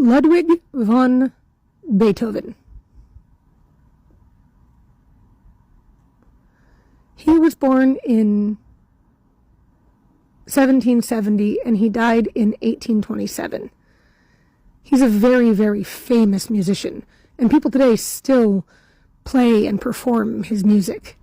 Ludwig von Beethoven. He was born in 1770 and he died in 1827. He's a very, very famous musician, and people today still play and perform his music.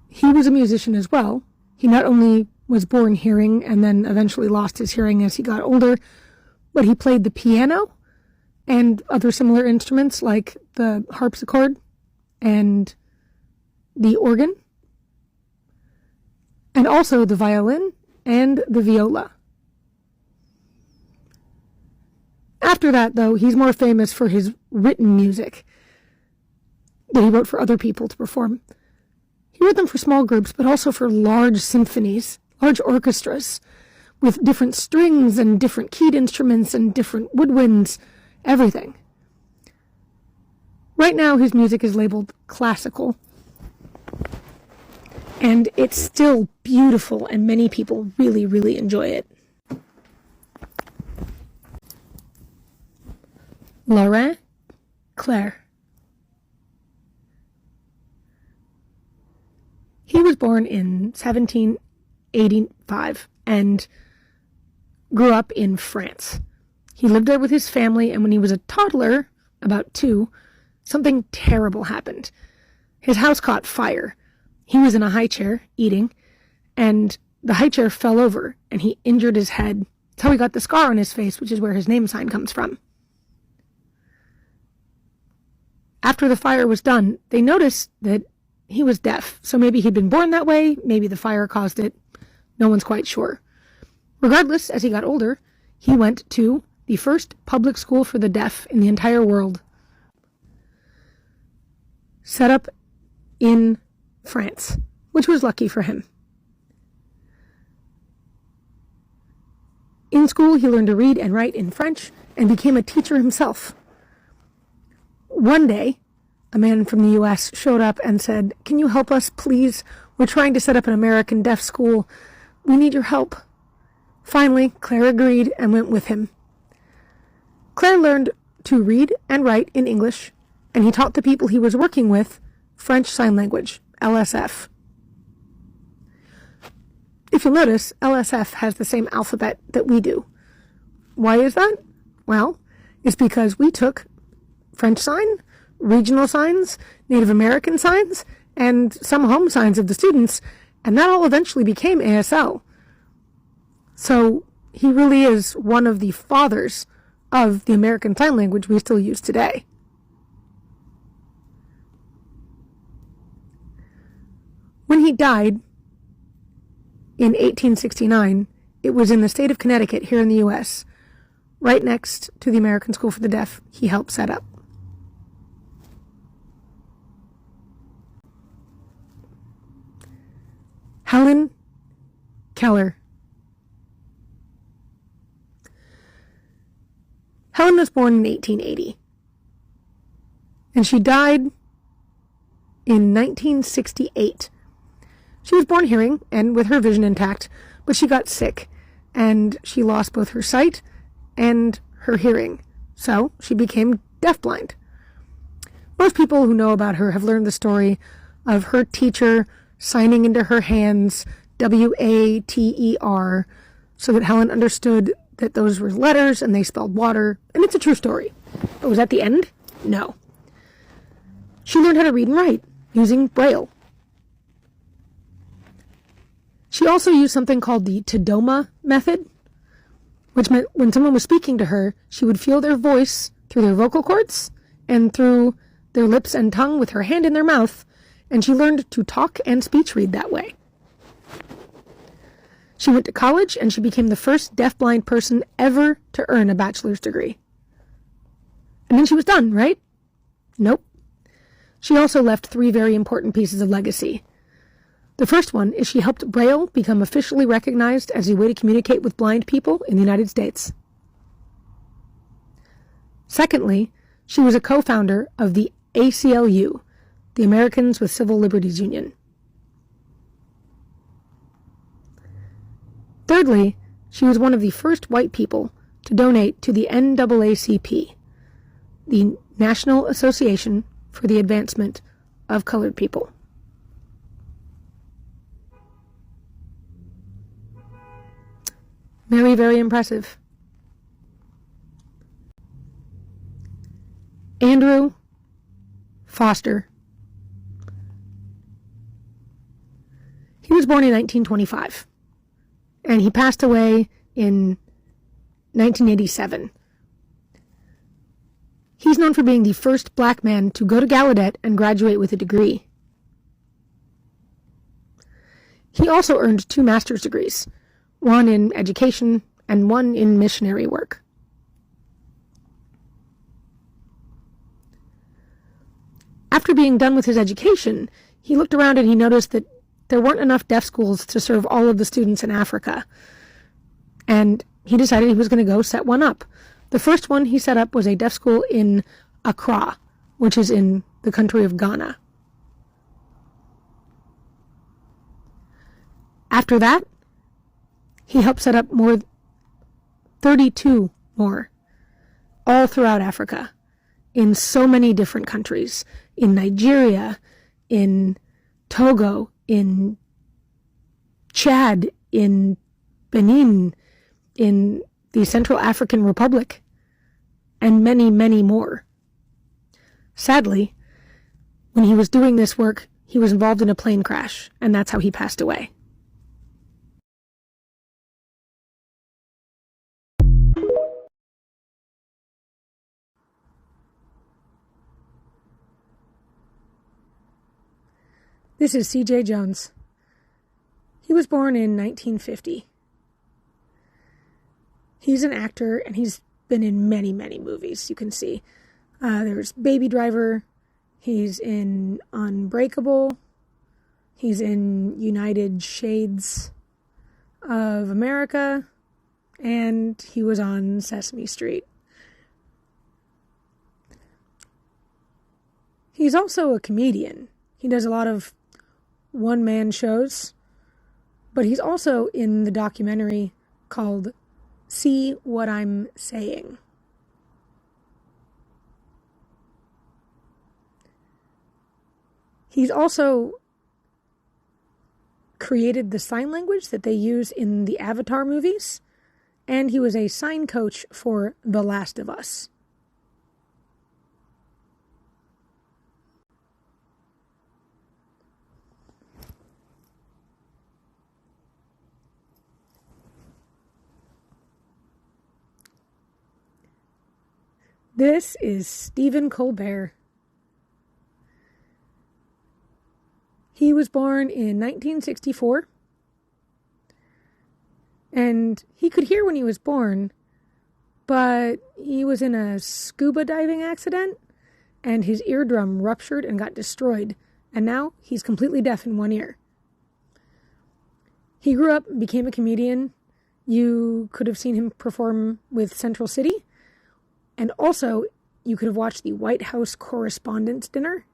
He was a musician as well. He not only was born hearing and then eventually lost his hearing as he got older, but he played the piano and other similar instruments like the harpsichord and the organ, and also the violin and the viola. After that, though, he's more famous for his written music that he wrote for other people to perform. He wrote them for small groups, but also for large symphonies, large orchestras, with different strings and different keyed instruments and different woodwinds, everything. Right now, his music is labeled classical, and it's still beautiful, and many people really, really enjoy it. Laurent Clerc. He was born in 1785 and grew up in France. He lived there with his family, and when he was a toddler, about 2, something terrible happened. His house caught fire. He was in a high chair eating, and the high chair fell over, and he injured his head. That's how he got the scar on his face, which is where his name sign comes from. After the fire was done, they noticed that he was deaf, so maybe he'd been born that way, maybe the fire caused it. No one's quite sure. Regardless, as he got older, he went to the first public school for the deaf in the entire world, set up in France, which was lucky for him. In school, he learned to read and write in French and became a teacher himself. One day, a man from the U.S. showed up and said, "Can you help us, please? We're trying to set up an American deaf school. We need your help." Finally, Clerc agreed and went with him. Clerc learned to read and write in English, and he taught the people he was working with French Sign Language, LSF. If you'll notice, LSF has the same alphabet that we do. Why is that? Well, it's because we took French sign, regional signs, Native American signs, and some home signs of the students, and that all eventually became ASL. So he really is one of the fathers of the American Sign Language we still use today. When he died in 1869, it was in the state of Connecticut here in the U.S., right next to the American School for the Deaf he helped set up. Helen Keller. Helen was born in 1880, and she died in 1968. She was born hearing and with her vision intact, but she got sick, and she lost both her sight and her hearing, so she became deafblind. Most people who know about her have learned the story of her teacher signing into her hands WATER so that Helen understood that those were letters and they spelled water, and it's a true story. But was that the end? No. She learned how to read and write using Braille. She also used something called the Tadoma method, which meant when someone was speaking to her, she would feel their voice through their vocal cords and through their lips and tongue with her hand in their mouth, and she learned to talk and speech read that way. She went to college, and she became the first deafblind person ever to earn a bachelor's degree. And then she was done, right? Nope. She also left 3 very important pieces of legacy. The first one is she helped Braille become officially recognized as a way to communicate with blind people in the United States. Secondly, she was a co-founder of the ACLU, the Americans with Civil Liberties Union. Thirdly, She was one of the first white people to donate to the NAACP, the National Association for the Advancement of Colored People. Very, very impressive. Andrew Foster. He was born in 1925, and he passed away in 1987. He's known for being the first black man to go to Gallaudet and graduate with a degree. He also earned 2 master's degrees, one in education and one in missionary work. After being done with his education, he looked around and he noticed that there weren't enough deaf schools to serve all of the students in Africa. And he decided he was going to go set one up. The first one he set up was a deaf school in Accra, which is in the country of Ghana. After that, he helped set up 32 more, all throughout Africa, in so many different countries, in Nigeria, in Togo, in Chad, in Benin, in the Central African Republic, and many, many more. Sadly, when he was doing this work, he was involved in a plane crash, and that's how he passed away. This is C.J. Jones. He was born in 1950. He's an actor, and he's been in many, many movies, you can see. There's Baby Driver. He's in Unbreakable. He's in United Shades of America. And he was on Sesame Street. He's also a comedian. He does a lot of one-man shows, but he's also in the documentary called See What I'm Saying. He's also created the sign language that they use in the Avatar movies, and he was a sign coach for The Last of Us. This is Stephen Colbert. He was born in 1964, and he could hear when he was born, but he was in a scuba diving accident, and his eardrum ruptured and got destroyed, and now he's completely deaf in one ear. He grew up and became a comedian. You could have seen him perform with Central City. And also, you could have watched the White House Correspondents' Dinner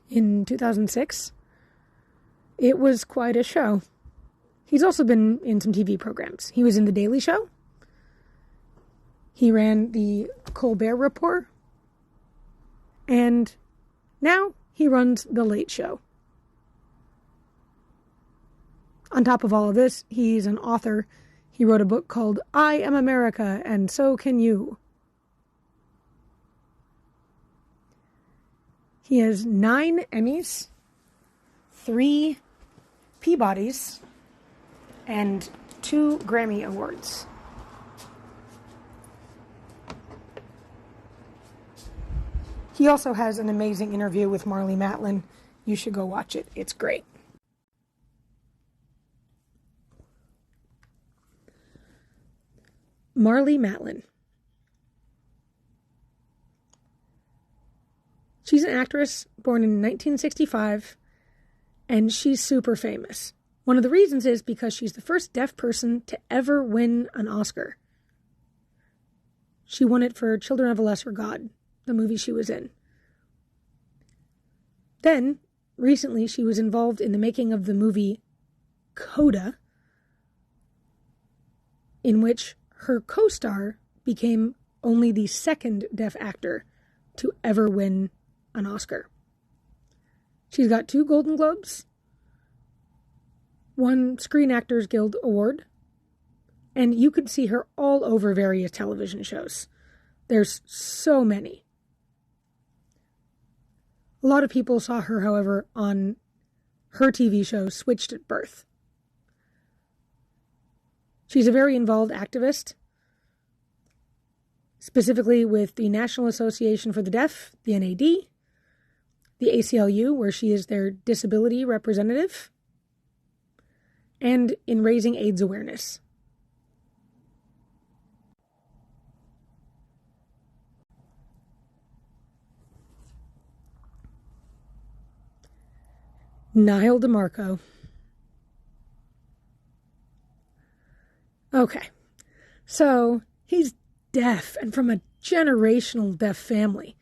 in 2006. It was quite a show. He's also been in some TV programs. He was in The Daily Show. He ran the Colbert Report. And now he runs The Late Show. On top of all of this, he's an author. He wrote a book called I Am America, and So Can You. He has 9 Emmys, 3 Peabodys, and 2 Grammy Awards. He also has an amazing interview with Marlee Matlin. You should go watch it. It's great. Marlee Matlin. She's an actress born in 1965, and she's super famous. One of the reasons is because she's the first deaf person to ever win an Oscar. She won it for Children of a Lesser God, the movie she was in. Then, recently, she was involved in the making of the movie Coda, in which her co-star became only the second deaf actor to ever win an Oscar. She's got 2 Golden Globes, 1 Screen Actors Guild Award, and you could see her all over various television shows. There's so many. A lot of people saw her, however, on her TV show, Switched at Birth. She's a very involved activist, specifically with the National Association for the Deaf, the NAD, the ACLU, where she is their disability representative, and in raising AIDS awareness. Niall DeMarco. Okay, so he's deaf and from a generational deaf family.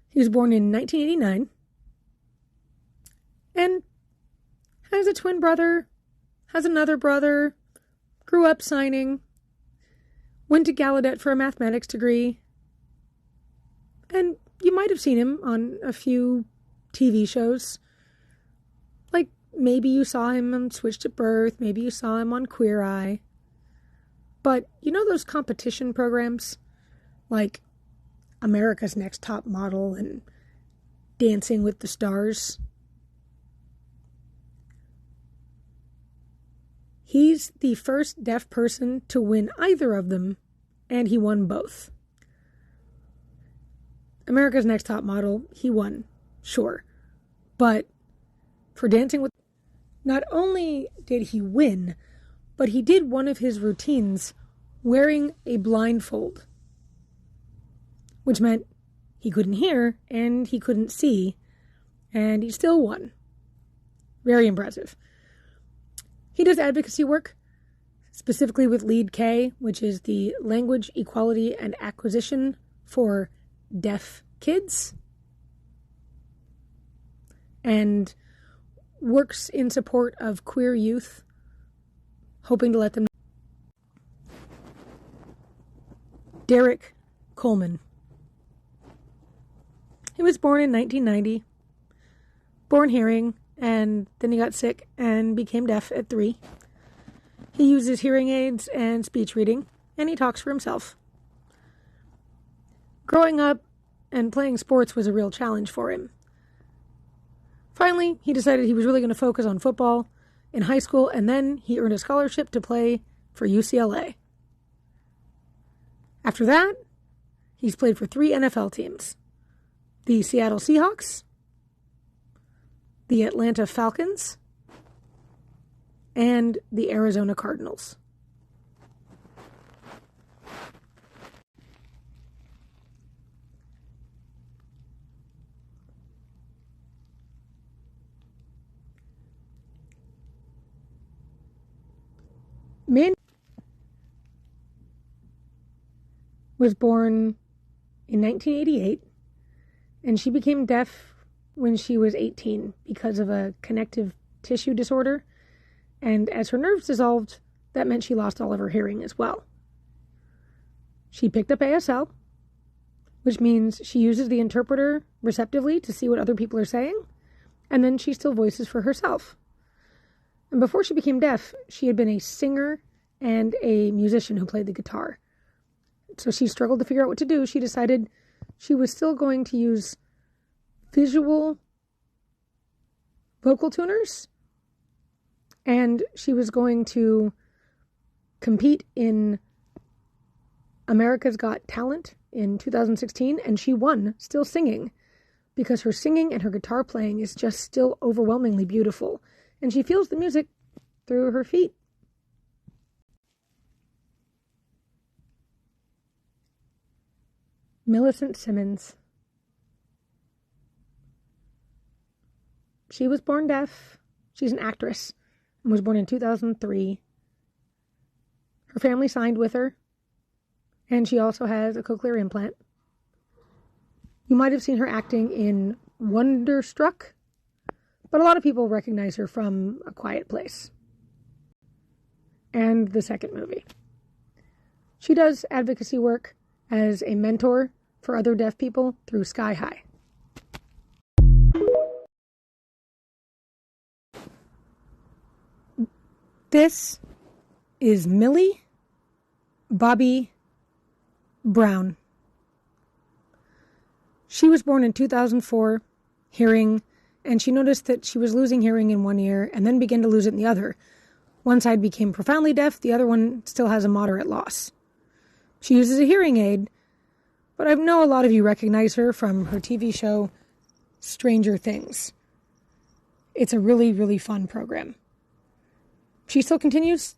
He was born in 1989 and has a twin brother, has another brother, grew up signing, went to Gallaudet for a mathematics degree, and you might have seen him on a few TV shows. Like, maybe you saw him on Switched at Birth, maybe you saw him on Queer Eye. But you know those competition programs? Like America's Next Top Model and Dancing with the Stars? He's the first deaf person to win either of them, and he won both. America's Next Top Model, he won, sure. But for Dancing with... Not only did he win, but he did one of his routines wearing a blindfold, which meant he couldn't hear and he couldn't see, and he still won. Very impressive. He does advocacy work, specifically with LEAD K, which is the Language Equality and Acquisition for Deaf Kids, and works in support of queer youth, hoping to let them... Derek Coleman. He was born in 1990, born hearing, and then he got sick and became deaf at 3. He uses hearing aids and speech reading, and he talks for himself. Growing up and playing sports was a real challenge for him. Finally, he decided he was really going to focus on football in high school, and then he earned a scholarship to play for UCLA. After that, he's played for 3 NFL teams: the Seattle Seahawks, the Atlanta Falcons, and the Arizona Cardinals. Mandy was born in 1988, and she became deaf when she was 18 because of a connective tissue disorder, and as her nerves dissolved, that meant she lost all of her hearing as well. She picked up ASL, which means she uses the interpreter receptively to see what other people are saying, and then she still voices for herself. And before she became deaf, she had been a singer and a musician who played the guitar. So she struggled to figure out what to do. She decided she was still going to use visual vocal tuners, and she was going to compete in America's Got Talent in 2016, and she won, still singing, because her singing and her guitar playing is just still overwhelmingly beautiful, and she feels the music through her feet. Millicent Simmons. She was born deaf. She's an actress and was born in 2003. Her family signed with her, and she also has a cochlear implant. You might have seen her acting in Wonderstruck, but a lot of people recognize her from A Quiet Place and the second movie. She does advocacy work as a mentor for other deaf people through Sky High. This is Millie Bobby Brown. She was born in 2004, hearing, and she noticed that she was losing hearing in one ear and then began to lose it in the other. One side became profoundly deaf, the other one still has a moderate loss. She uses a hearing aid, but I know a lot of you recognize her from her TV show, Stranger Things. It's a really, really fun program. She still continues